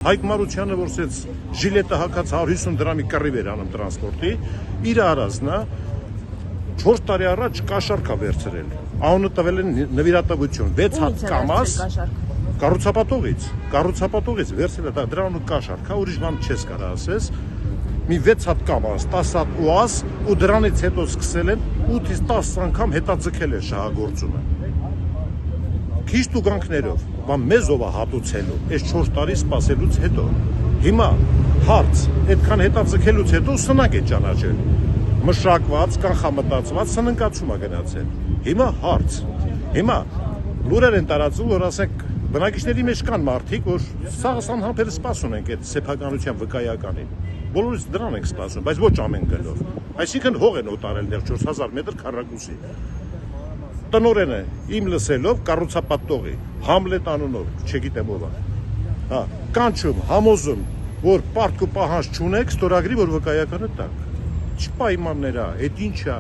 Հայկ Մարությանը որսեց ժիլետը հակած 150 դրամի կռիվ էր անում տրանսպորտի, իր արածնա 4 տարի առաջ կաշառք է վերցրել։ Անունը տվել են նվիրատվություն 6 հատ կամազ կառուցապատողից վերցրել է դրանու կաշառք, ուրիշ բան չես կարող ասես։ Մի 6 հատ կամազ, 10 հատ ուազ ու դրանից հետո սկսել են 8-ից 10 անգամ հետաձգել են շահագործումը։ Քիչ տուգանքներով, բան մեզով է հատուցելու, այս 4 տարի սպասելուց հետո։ Հիմա հարց, այդքան հետաձգելուց հետո սնանկ է ճանաչել։ Մշակված, կանխամտածված սննկացում է գնացել։ Հիմա հարց։ Հիմա լուրեր են տարածում, որ ասենք բնակիչների մեջ կան մարդիկ, որ սաղ անհամբեր սպասում ենք այդ սեփականության վկայականին։ Բոլորից դրան ենք սպասում, բայց ոչ ամեն գնով։ Այսինքն հող են օտարել դեռ 4000 մետր քառակուսի։ Տնորենը իմ լսելով կառուցապատողի Համլետ անունով, չգիտեմ ով է։ Հա, կանչում, համոզում, որ պարտք ու պահանջ չունեք, ստորագրի, որ վկայականը տաք։ Չպայմաններ է, այդ ինչ է։